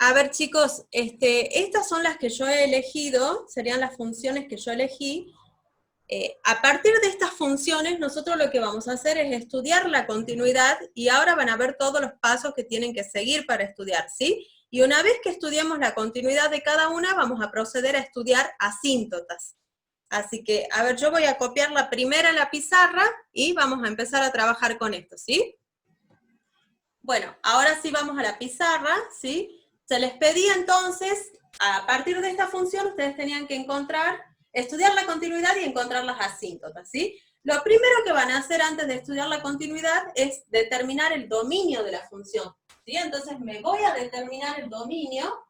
A ver, chicos, estas son las que yo he elegido, serían las funciones que yo elegí. A partir de estas funciones, nosotros lo que vamos a hacer es estudiar la continuidad, y ahora van a ver todos los pasos que tienen que seguir para estudiar, ¿sí? Y una vez que estudiemos la continuidad de cada una, vamos a proceder a estudiar asíntotas. Así que, a ver, yo voy a copiar la primera en la pizarra, y vamos a empezar a trabajar con esto, ¿sí? Bueno, ahora sí vamos a la pizarra, ¿sí? Se les pedía entonces, a partir de esta función, ustedes tenían que estudiar la continuidad y encontrar las asíntotas, ¿sí? Lo primero que van a hacer antes de estudiar la continuidad es determinar el dominio de la función, ¿sí? Entonces me voy a determinar el dominio.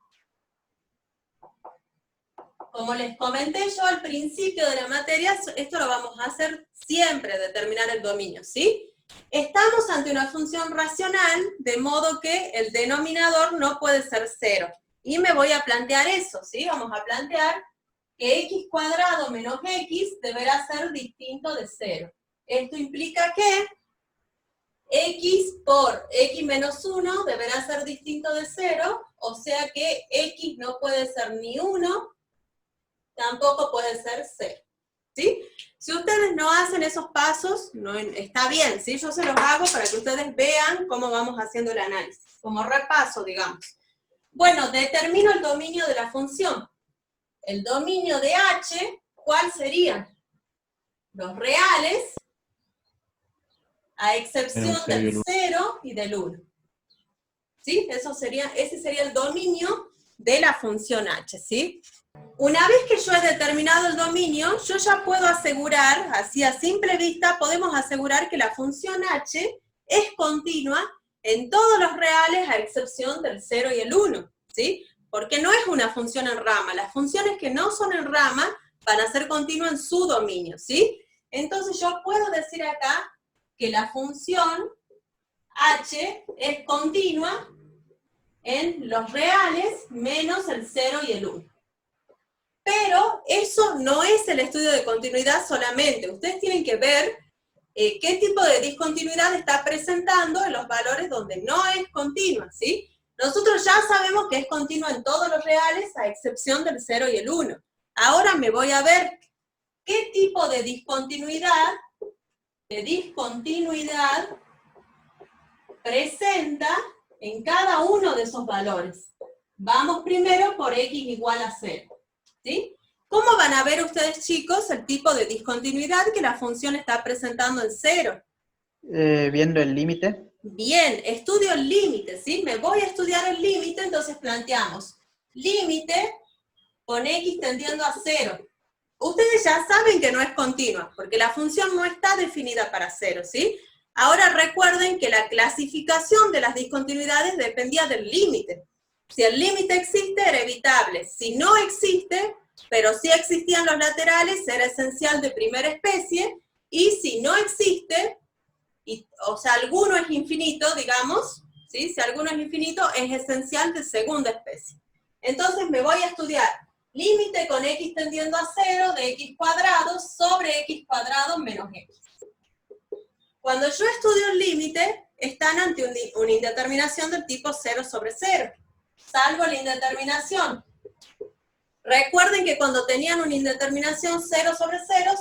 Como les comenté yo al principio de la materia, esto lo vamos a hacer siempre, determinar el dominio, ¿sí? Estamos ante una función racional, de modo que el denominador no puede ser 0. Y me voy a plantear eso, ¿sí? Vamos a plantear que x cuadrado menos x deberá ser distinto de 0. Esto implica que x por x menos 1 deberá ser distinto de 0, o sea que x no puede ser ni 1, tampoco puede ser 0. ¿Sí? Si ustedes no hacen esos pasos, no, está bien, ¿sí? Yo se los hago para que ustedes vean cómo vamos haciendo el análisis, como repaso, digamos. Bueno, determino el dominio de la función. El dominio de h, ¿cuál serían? Los reales, a excepción del 0 y del 1. ¿Sí? Ese sería el dominio de la función h, ¿sí? Una vez que yo he determinado el dominio, yo ya puedo asegurar, así a simple vista, podemos asegurar que la función h es continua en todos los reales a excepción del 0 y el 1, ¿sí? Porque no es una función en rama. Las funciones que no son en rama van a ser continuas en su dominio, ¿sí? Entonces yo puedo decir acá que la función h es continua en los reales menos el 0 y el 1. Pero eso no es el estudio de continuidad solamente. Ustedes tienen que ver qué tipo de discontinuidad está presentando en los valores donde no es continua, ¿sí? Nosotros ya sabemos que es continua en todos los reales, a excepción del 0 y el 1. Ahora me voy a ver qué tipo de discontinuidad presenta en cada uno de esos valores. Vamos primero por x igual a 0. ¿Sí? ¿Cómo van a ver ustedes, chicos, el tipo de discontinuidad que la función está presentando en 0? Viendo el límite. Bien, estudio el límite, ¿sí? Me voy a estudiar el límite, entonces planteamos límite con x tendiendo a 0. Ustedes ya saben que no es continua, porque la función no está definida para 0, ¿sí? Ahora recuerden que la clasificación de las discontinuidades dependía del límite. Si el límite existe, era evitable. Si no existe, pero sí existían los laterales, era esencial de primera especie. Y si no existe, o sea, alguno es infinito, digamos, ¿sí? Si alguno es infinito, es esencial de segunda especie. Entonces me voy a estudiar límite con x tendiendo a 0 de x cuadrado sobre x cuadrado menos x. Cuando yo estudio el límite, están ante una indeterminación del tipo 0 sobre 0. Salvo la indeterminación. Recuerden que cuando tenían una indeterminación 0 sobre 0,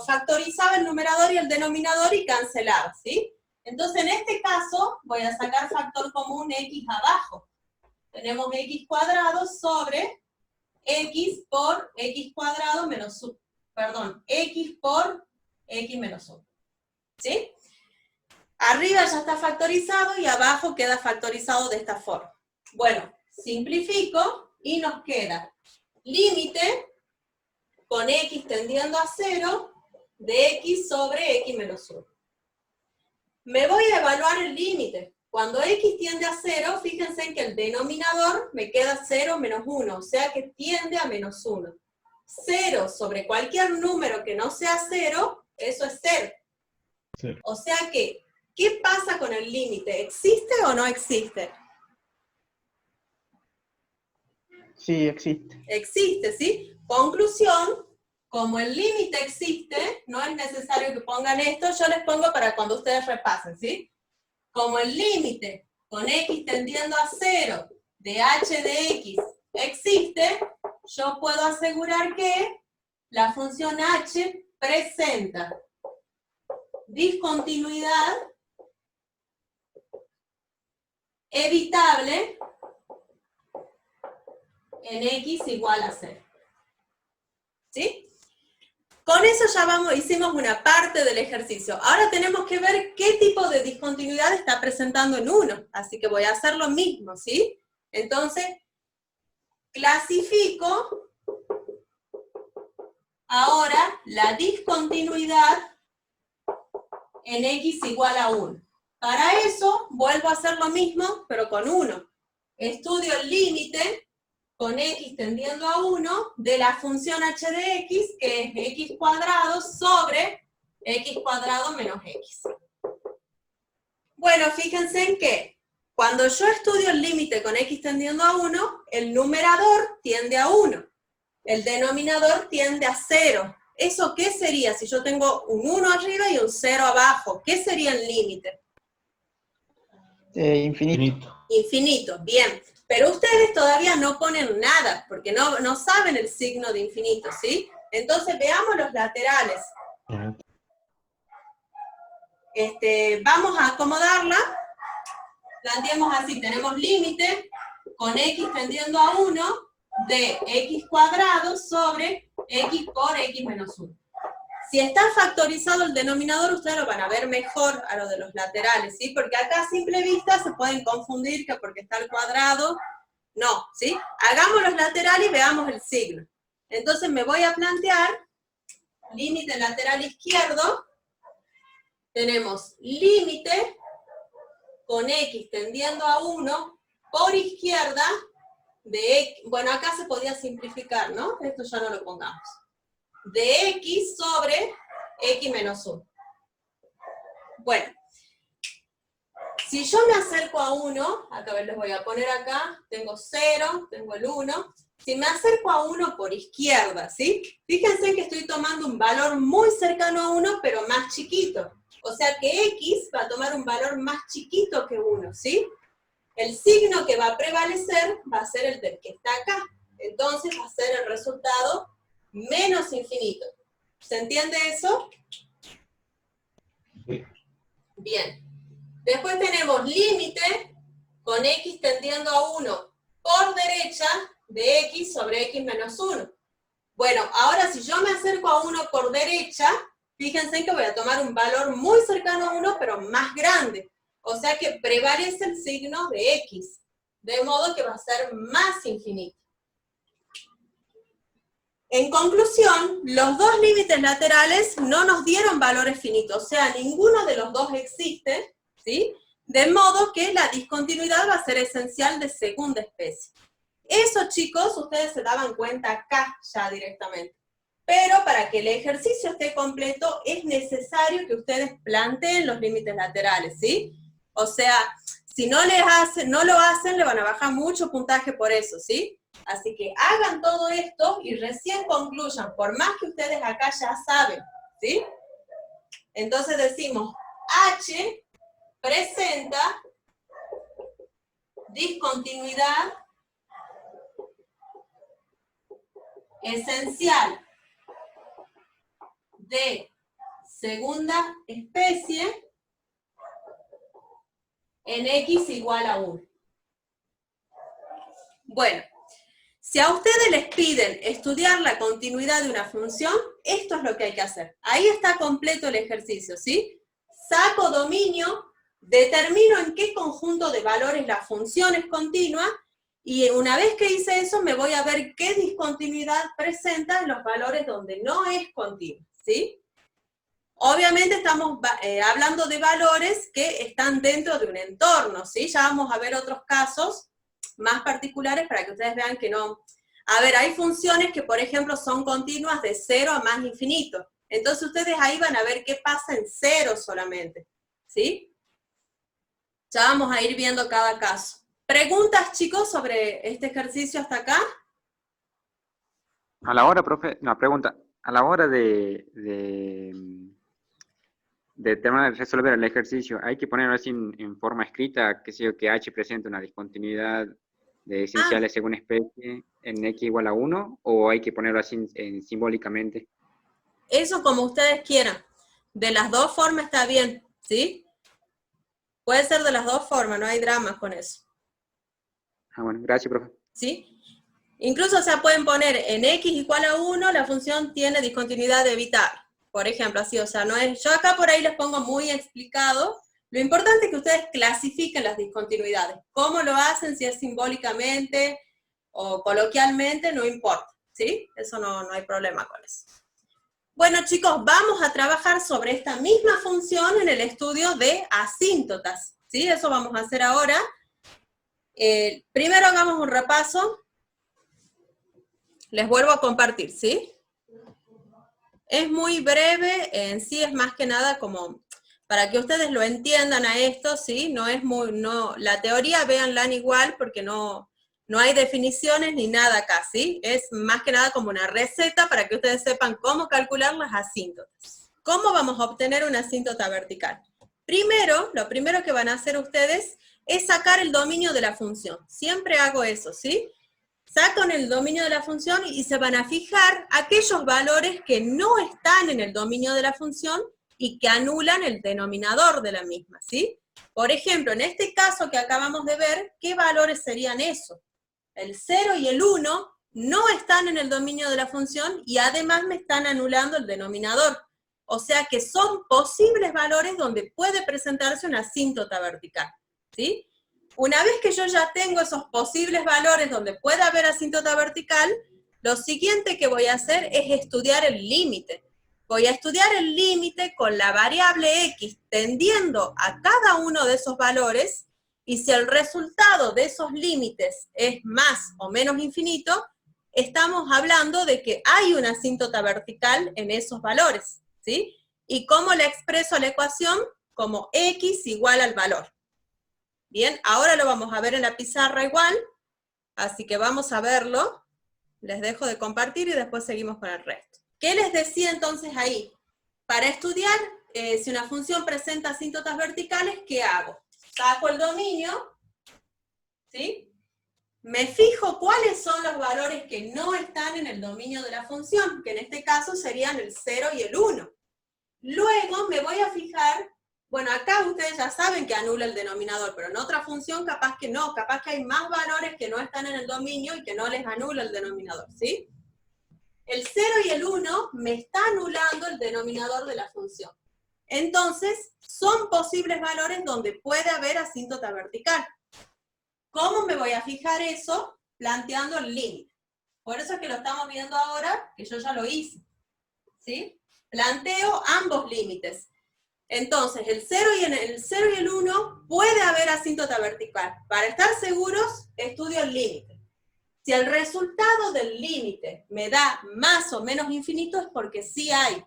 factorizaba el numerador y el denominador y cancelaba, ¿sí? Entonces, en este caso, voy a sacar factor común x abajo. Tenemos x cuadrado sobre x por x cuadrado menos 1. Perdón, x por x menos 1. ¿Sí? Arriba ya está factorizado y abajo queda factorizado de esta forma. Bueno, simplifico y nos queda límite con x tendiendo a 0 de x sobre x menos 1. Me voy a evaluar el límite. Cuando x tiende a 0, fíjense en que el denominador me queda 0 menos 1, o sea que tiende a menos 1. 0 sobre cualquier número que no sea 0, eso es 0. O sea que, ¿qué pasa con el límite? ¿Existe o no existe? Sí, existe. Existe, ¿sí? Conclusión, como el límite existe, no es necesario que pongan esto, yo les pongo para cuando ustedes repasen, ¿sí? Como el límite con x tendiendo a 0 de h de x existe, yo puedo asegurar que la función h presenta discontinuidad evitable en x igual a 0. ¿Sí? Con eso ya hicimos una parte del ejercicio. Ahora tenemos que ver qué tipo de discontinuidad está presentando en 1. Así que voy a hacer lo mismo, ¿sí? Entonces, clasifico ahora la discontinuidad en x igual a 1. Para eso, vuelvo a hacer lo mismo, pero con 1. Estudio el límite con x tendiendo a 1 de la función h de x, que es x cuadrado sobre x cuadrado menos x. Bueno, fíjense en que cuando yo estudio el límite con x tendiendo a 1, el numerador tiende a 1, el denominador tiende a 0. ¿Eso qué sería? Si yo tengo un 1 arriba y un 0 abajo, ¿qué sería el límite? Infinito. Infinito, bien. Pero ustedes todavía no ponen nada, porque no saben el signo de infinito, ¿sí? Entonces veamos los laterales. Vamos a acomodarla. Planteemos así, tenemos límite con x tendiendo a 1 de x cuadrado sobre x por x menos 1. Si está factorizado el denominador, ustedes lo van a ver mejor a lo de los laterales, ¿sí? Porque acá a simple vista se pueden confundir que porque está al cuadrado, no, ¿sí? Hagamos los laterales y veamos el signo. Entonces me voy a plantear, límite lateral izquierdo, tenemos límite con x tendiendo a 1 por izquierda de x, bueno, acá se podía simplificar, ¿no? Esto ya no lo pongamos. De x sobre x menos 1. Bueno, si yo me acerco a 1, acá les voy a poner acá, tengo 0, tengo el 1, si me acerco a 1 por izquierda, ¿sí? Fíjense que estoy tomando un valor muy cercano a 1, pero más chiquito. O sea que x va a tomar un valor más chiquito que 1, ¿sí? El signo que va a prevalecer va a ser el del que está acá. Entonces va a ser el resultado menos infinito. ¿Se entiende eso? Sí. Bien. Después tenemos límite con x tendiendo a 1 por derecha de x sobre x menos 1. Bueno, ahora si yo me acerco a 1 por derecha, fíjense que voy a tomar un valor muy cercano a 1, pero más grande. O sea que prevalece el signo de x, de modo que va a ser más infinito. En conclusión, los dos límites laterales no nos dieron valores finitos, o sea, ninguno de los dos existe, ¿sí? De modo que la discontinuidad va a ser esencial de segunda especie. Eso, chicos, ustedes se daban cuenta acá ya directamente. Pero para que el ejercicio esté completo, es necesario que ustedes planteen los límites laterales, ¿sí? O sea, si no lo hacen, le van a bajar mucho puntaje por eso, ¿sí? Así que hagan todo esto y recién concluyan, por más que ustedes acá ya saben, ¿sí? Entonces decimos, H presenta discontinuidad esencial de segunda especie en x igual a 1. Bueno, si a ustedes les piden estudiar la continuidad de una función, esto es lo que hay que hacer. Ahí está completo el ejercicio, ¿sí? Saco dominio, determino en qué conjunto de valores la función es continua, y una vez que hice eso, me voy a ver qué discontinuidad presenta en los valores donde no es continua, ¿sí? Obviamente estamos hablando de valores que están dentro de un entorno, ¿sí? Ya vamos a ver otros casos más particulares para que ustedes vean que no. A ver, hay funciones que, por ejemplo, son continuas de 0 a más infinito. Entonces ustedes ahí van a ver qué pasa en 0 solamente, ¿sí? Ya vamos a ir viendo cada caso. ¿Preguntas, chicos, sobre este ejercicio hasta acá? A la hora, profe, una pregunta. A la hora de terminar de resolver el ejercicio, ¿hay que ponerlo así en forma escrita, que sé yo, que H presenta una discontinuidad de esenciales según especie en x igual a 1, o hay que ponerlo así simbólicamente? Eso como ustedes quieran. De las dos formas está bien, ¿sí? Puede ser de las dos formas, no hay dramas con eso. Ah, bueno, gracias, profe. ¿Sí? Incluso se pueden poner en x igual a 1, la función tiene discontinuidad evitable. Por ejemplo, así, o sea, no es, yo acá por ahí les pongo muy explicado. Lo importante es que ustedes clasifiquen las discontinuidades. ¿Cómo lo hacen? Si es simbólicamente o coloquialmente, no importa, ¿sí? Eso no hay problema con eso. Bueno, chicos, vamos a trabajar sobre esta misma función en el estudio de asíntotas, ¿sí? Eso vamos a hacer ahora. Primero hagamos un repaso. Les vuelvo a compartir, ¿sí? Es muy breve, en sí es más que nada como para que ustedes lo entiendan a esto, ¿sí? No es muy, no, la teoría véanla igual porque no hay definiciones ni nada acá, ¿sí? Es más que nada como una receta para que ustedes sepan cómo calcular las asíntotas. ¿Cómo vamos a obtener una asíntota vertical? Primero, lo primero que van a hacer ustedes es sacar el dominio de la función. Siempre hago eso, ¿sí? Sacan el dominio de la función y se van a fijar aquellos valores que no están en el dominio de la función y que anulan el denominador de la misma, ¿sí? Por ejemplo, en este caso que acabamos de ver, ¿qué valores serían esos? El 0 y el 1 no están en el dominio de la función y además me están anulando el denominador. O sea que son posibles valores donde puede presentarse una asíntota vertical, ¿sí? Una vez que yo ya tengo esos posibles valores donde puede haber asíntota vertical, lo siguiente que voy a hacer es estudiar el límite. Voy a estudiar el límite con la variable x tendiendo a cada uno de esos valores, y si el resultado de esos límites es más o menos infinito, estamos hablando de que hay una asíntota vertical en esos valores, ¿sí? ¿Y cómo le expreso la ecuación? Como x igual al valor. Bien, ahora lo vamos a ver en la pizarra igual, así que vamos a verlo. Les dejo de compartir y después seguimos con el resto. ¿Qué les decía entonces ahí? Para estudiar si una función presenta asíntotas verticales, ¿qué hago? Saco el dominio, ¿sí? Me fijo cuáles son los valores que no están en el dominio de la función, que en este caso serían el 0 y el 1. Luego me voy a fijar. Bueno, acá ustedes ya saben que anula el denominador, pero en otra función capaz que no, capaz que hay más valores que no están en el dominio y que no les anula el denominador, ¿sí? El 0 y el 1 me está anulando el denominador de la función. Entonces, son posibles valores donde puede haber asíntota vertical. ¿Cómo me voy a fijar eso? Planteando el límite. Por eso es que lo estamos viendo ahora, que yo ya lo hice, ¿sí? Planteo ambos límites. Entonces, el 0 y el 1 puede haber asíntota vertical. Para estar seguros, estudio el límite. Si el resultado del límite me da más o menos infinito, es porque sí hay,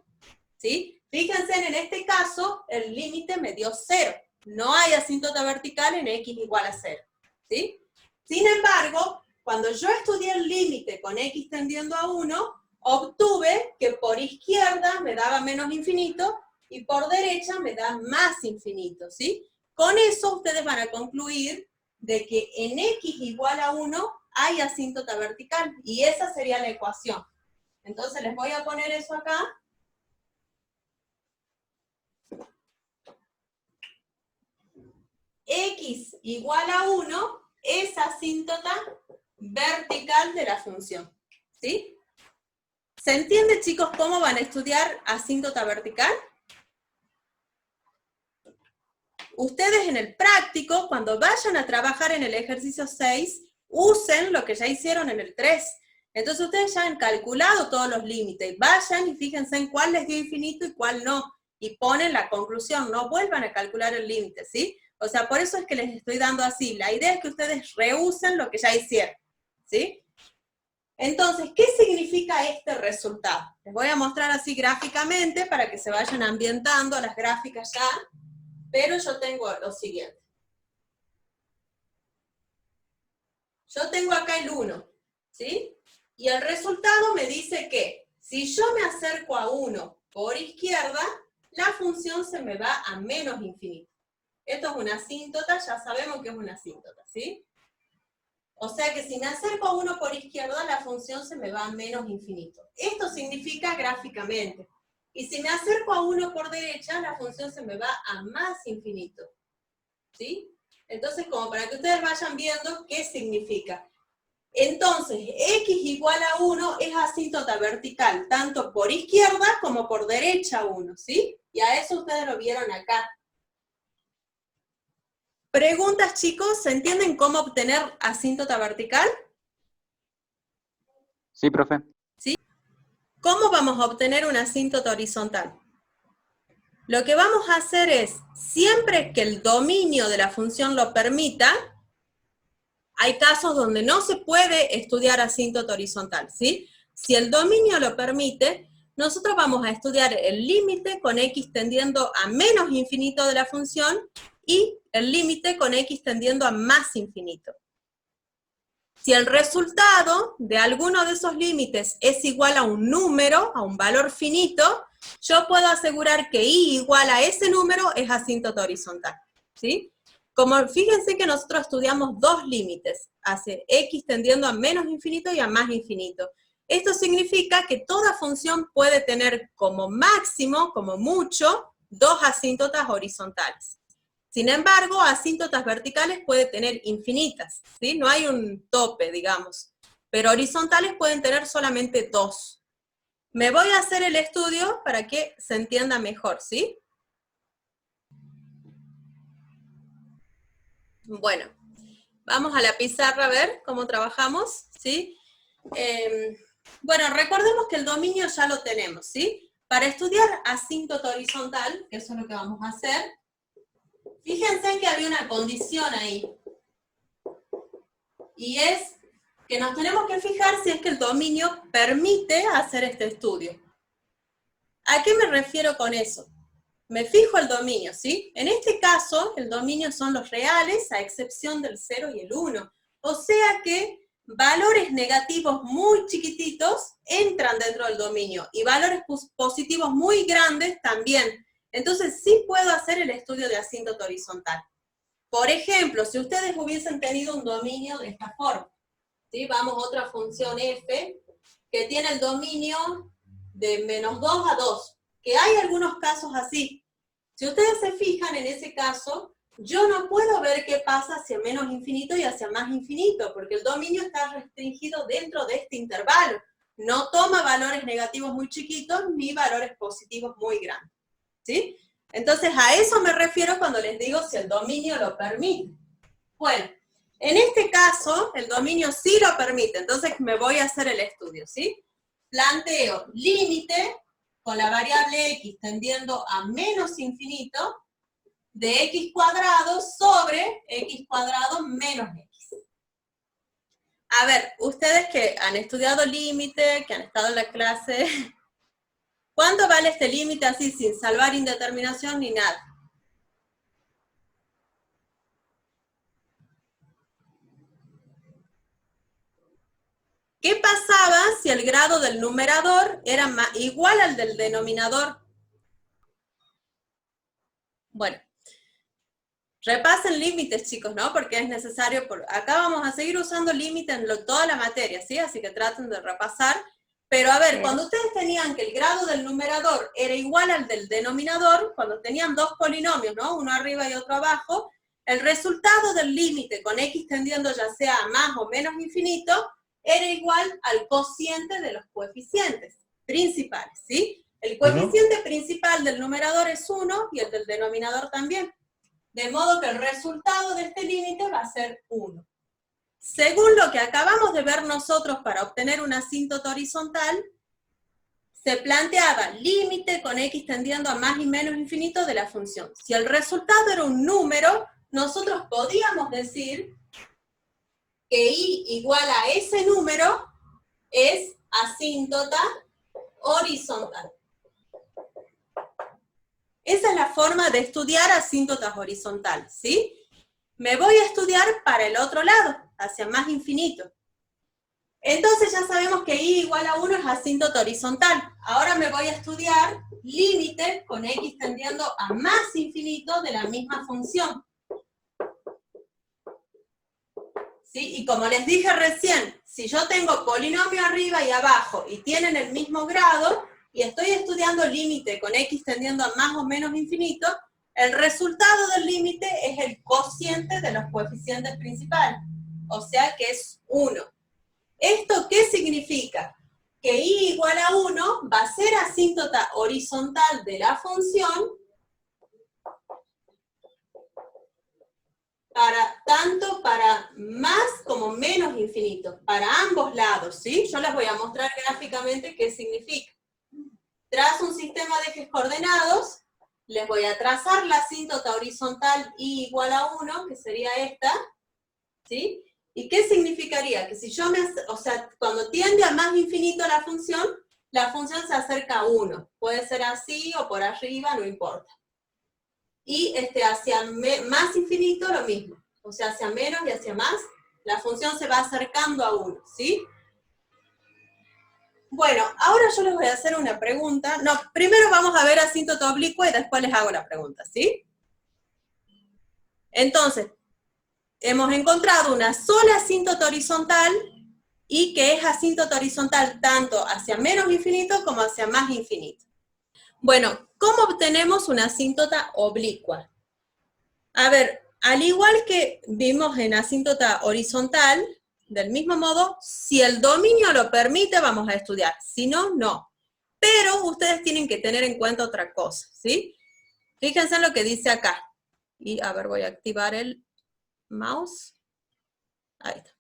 ¿sí? Fíjense, en este caso, el límite me dio 0. No hay asíntota vertical en x igual a 0, ¿sí? Sin embargo, cuando yo estudié el límite con x tendiendo a 1, obtuve que por izquierda me daba menos infinito, y por derecha me da más infinito, ¿sí? Con eso ustedes van a concluir de que en x igual a 1 hay asíntota vertical, y esa sería la ecuación. Entonces les voy a poner eso acá. X igual a 1 es asíntota vertical de la función, ¿sí? ¿Se entiende, chicos, cómo van a estudiar asíntota vertical? Ustedes en el práctico, cuando vayan a trabajar en el ejercicio 6, usen lo que ya hicieron en el 3. Entonces ustedes ya han calculado todos los límites. Vayan y fíjense en cuál les dio infinito y cuál no. Y ponen la conclusión, no vuelvan a calcular el límite, ¿sí? O sea, por eso es que les estoy dando así. La idea es que ustedes reusen lo que ya hicieron, ¿sí? Entonces, ¿qué significa este resultado? Les voy a mostrar así gráficamente para que se vayan ambientando a las gráficas ya. Pero yo tengo lo siguiente. Yo tengo acá el 1, ¿sí? Y el resultado me dice que si yo me acerco a 1 por izquierda, la función se me va a menos infinito. Esto es una asíntota, ya sabemos que es una asíntota, ¿sí? O sea que si me acerco a 1 por izquierda, la función se me va a menos infinito. Esto significa gráficamente. Y si me acerco a 1 por derecha, la función se me va a más infinito. ¿Sí? Entonces, como para que ustedes vayan viendo qué significa. Entonces, x igual a 1 es asíntota vertical, tanto por izquierda como por derecha 1, ¿sí? Y a eso ustedes lo vieron acá. Preguntas, chicos, ¿se entienden cómo obtener asíntota vertical? Sí, profe. ¿Sí? ¿Cómo vamos a obtener una asíntota horizontal? Lo que vamos a hacer es, siempre que el dominio de la función lo permita, hay casos donde no se puede estudiar asíntota horizontal, ¿sí? Si el dominio lo permite, nosotros vamos a estudiar el límite con x tendiendo a menos infinito de la función y el límite con x tendiendo a más infinito. Si el resultado de alguno de esos límites es igual a un número, a un valor finito, yo puedo asegurar que y igual a ese número es asíntota horizontal, ¿sí? Como fíjense que nosotros estudiamos dos límites, hacia x tendiendo a menos infinito y a más infinito. Esto significa que toda función puede tener como máximo, como mucho, dos asíntotas horizontales. Sin embargo, asíntotas verticales puede tener infinitas, ¿sí? No hay un tope, digamos. Pero horizontales pueden tener solamente dos. Me voy a hacer el estudio para que se entienda mejor, ¿sí? Bueno, vamos a la pizarra a ver cómo trabajamos, ¿sí? Bueno, recordemos que el dominio ya lo tenemos, ¿sí? Para estudiar asíntota horizontal, que eso es lo que vamos a hacer, fíjense que había una condición ahí. Y es que nos tenemos que fijar si es que el dominio permite hacer este estudio. ¿A qué me refiero con eso? Me fijo el dominio, ¿sí? En este caso, el dominio son los reales, a excepción del 0 y el 1. O sea que valores negativos muy chiquititos entran dentro del dominio, y valores positivos muy grandes también. Entonces sí puedo hacer el estudio de asíntota horizontal. Por ejemplo, si ustedes hubiesen tenido un dominio de esta forma, ¿sí? Vamos a otra función f, que tiene el dominio de menos 2 a 2, que hay algunos casos así. Si ustedes se fijan en ese caso, yo no puedo ver qué pasa hacia menos infinito y hacia más infinito, porque el dominio está restringido dentro de este intervalo. No toma valores negativos muy chiquitos, ni valores positivos muy grandes, ¿sí? Entonces, a eso me refiero cuando les digo si el dominio lo permite. Bueno, en este caso, el dominio sí lo permite, entonces me voy a hacer el estudio, ¿sí? Planteo límite con la variable x tendiendo a menos infinito de x cuadrado sobre x cuadrado menos x. A ver, ustedes que han estudiado límite, que han estado en la clase, ¿cuánto vale este límite así sin salvar indeterminación ni nada? ¿Qué pasaba si el grado del numerador era igual al del denominador? Bueno, repasen límites, chicos, ¿no? Porque es necesario, acá vamos a seguir usando límites en toda la materia, ¿sí? Así que traten de repasar. Pero a ver, cuando ustedes tenían que el grado del numerador era igual al del denominador, cuando tenían dos polinomios, ¿no? Uno arriba y otro abajo, el resultado del límite con x tendiendo ya sea a más o menos infinito, era igual al cociente de los coeficientes principales, ¿sí? El coeficiente principal del numerador es 1 y el del denominador también. De modo que el resultado de este límite va a ser 1. Según lo que acabamos de ver nosotros para obtener una asíntota horizontal, se planteaba límite con x tendiendo a más y menos infinito de la función. Si el resultado era un número, nosotros podíamos decir que y igual a ese número es asíntota horizontal. Esa es la forma de estudiar asíntotas horizontales, ¿sí? Me voy a estudiar para el otro lado, hacia más infinito. Entonces ya sabemos que y igual a 1 es asíntota horizontal. Ahora me voy a estudiar límite con x tendiendo a más infinito de la misma función. ¿sí? Y como les dije recién, si yo tengo polinomio arriba y abajo y tienen el mismo grado, y estoy estudiando límite con x tendiendo a más o menos infinito, el resultado del límite es el cociente de los coeficientes principales, o sea que es 1. ¿Esto qué significa? Que y igual a 1 va a ser asíntota horizontal de la función tanto para más como menos infinito, para ambos lados, ¿sí? Yo les voy a mostrar gráficamente qué significa. Trazo un sistema de ejes coordenados, les voy a trazar la asíntota horizontal y igual a 1, que sería esta, ¿sí? ¿Y qué significaría? Que si yo o sea, cuando tiende a más infinito la función se acerca a 1. Puede ser así o por arriba, no importa. Y hacia más infinito lo mismo. O sea, hacia menos y hacia más, la función se va acercando a 1, ¿sí? Bueno, ahora yo les voy a hacer una pregunta. No, primero vamos a ver asíntota oblicua y después les hago la pregunta, ¿sí? Entonces, hemos encontrado una sola asíntota horizontal y que es asíntota horizontal tanto hacia menos infinito como hacia más infinito. Bueno, ¿cómo obtenemos una asíntota oblicua? A ver, al igual que vimos en asíntota horizontal, del mismo modo, si el dominio lo permite, vamos a estudiar. Si no, no. Pero ustedes tienen que tener en cuenta otra cosa, ¿sí? Fíjense en lo que dice acá. Y, a ver, voy a activar el mouse. Ahí está.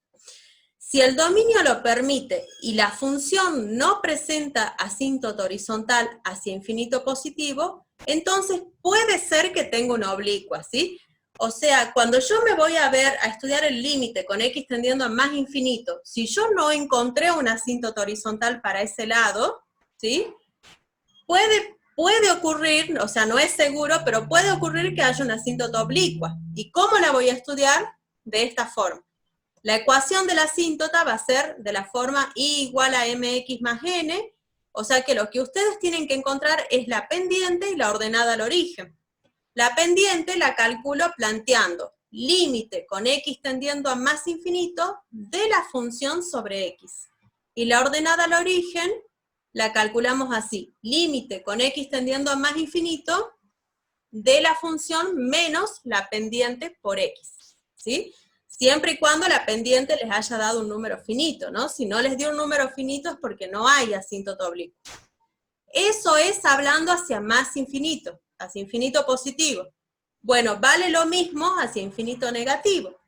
Si el dominio lo permite y la función no presenta asíntota horizontal hacia infinito positivo, entonces puede ser que tenga una oblicua, ¿sí? O sea, cuando yo me voy a estudiar el límite con x tendiendo a más infinito, si yo no encontré una asíntota horizontal para ese lado, ¿sí? Puede ocurrir, o sea, no es seguro, pero puede ocurrir que haya una asíntota oblicua. ¿Y cómo la voy a estudiar? De esta forma. La ecuación de la asíntota va a ser de la forma y igual a mx más n, o sea que lo que ustedes tienen que encontrar es la pendiente y la ordenada al origen. La pendiente la calculo planteando límite con x tendiendo a más infinito de la función sobre x. Y la ordenada al origen la calculamos así, límite con x tendiendo a más infinito de la función menos la pendiente por x, ¿sí? Siempre y cuando la pendiente les haya dado un número finito, ¿no? Si no les dio un número finito es porque no hay asíntota oblicua. Eso es hablando hacia más infinito, hacia infinito positivo. Bueno, vale lo mismo hacia infinito negativo.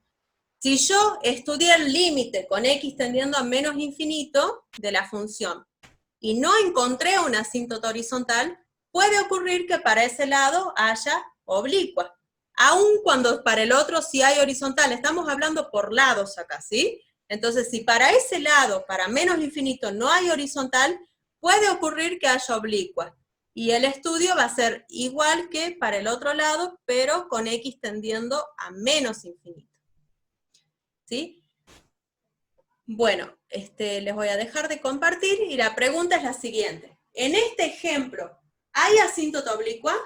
Si yo estudié el límite con x tendiendo a menos infinito de la función y no encontré una asíntota horizontal, puede ocurrir que para ese lado haya oblicua. Aun cuando para el otro sí hay horizontal, estamos hablando por lados acá, ¿sí? Entonces, si para ese lado, para menos infinito, no hay horizontal, puede ocurrir que haya oblicua. Y el estudio va a ser igual que para el otro lado, pero con x tendiendo a menos infinito. ¿Sí? Bueno, les voy a dejar de compartir y la pregunta es la siguiente. En este ejemplo, ¿hay asíntota oblicua?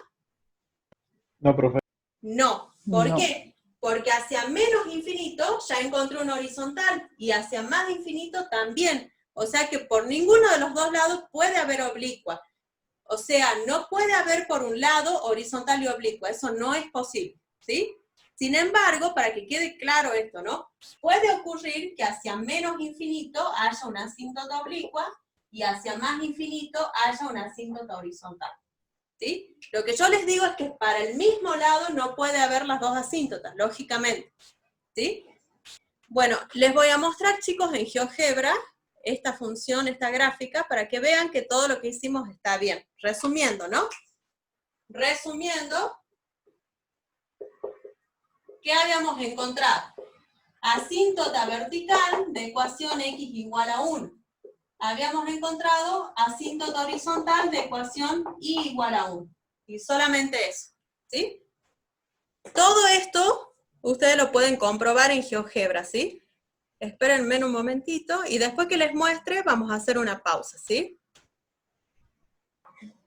No, profe. No. ¿Por No. qué? Porque hacia menos infinito ya encontré un horizontal y hacia más infinito también. O sea que por ninguno de los dos lados puede haber oblicua. O sea, no puede haber por un lado horizontal y oblicua. Eso no es posible, ¿sí? Sin embargo, para que quede claro esto, ¿no? Puede ocurrir que hacia menos infinito haya una asíntota oblicua y hacia más infinito haya una asíntota horizontal. ¿Sí? Lo que yo les digo es que para el mismo lado no puede haber las dos asíntotas, lógicamente. ¿Sí? Bueno, les voy a mostrar, chicos, en GeoGebra, esta función, esta gráfica, para que vean que todo lo que hicimos está bien. Resumiendo, ¿no? Resumiendo, ¿qué habíamos encontrado? Asíntota vertical de ecuación x igual a 1. Habíamos encontrado asíntota horizontal de ecuación y igual a 1. Y solamente eso, ¿sí? Todo esto ustedes lo pueden comprobar en GeoGebra, ¿sí? Espérenme un momentito y después que les muestre vamos a hacer una pausa, ¿sí?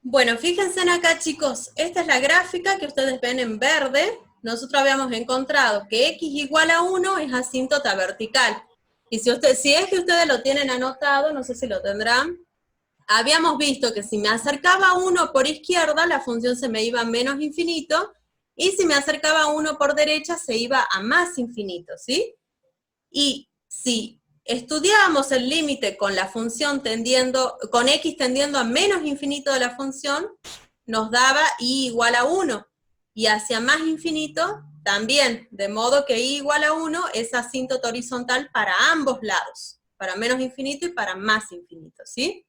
Bueno, fíjense acá, chicos, esta es la gráfica que ustedes ven en verde, nosotros habíamos encontrado que x igual a 1 es asíntota vertical. Y si es que ustedes lo tienen anotado, no sé si lo tendrán, habíamos visto que si me acercaba a 1 por izquierda, la función se me iba a menos infinito, y si me acercaba a 1 por derecha, se iba a más infinito, ¿sí? Y si estudiábamos el límite con la función con x tendiendo a menos infinito de la función, nos daba y igual a 1, y hacia más infinito también, de modo que y igual a 1 es asíntota horizontal para ambos lados, para menos infinito y para más infinito, ¿sí?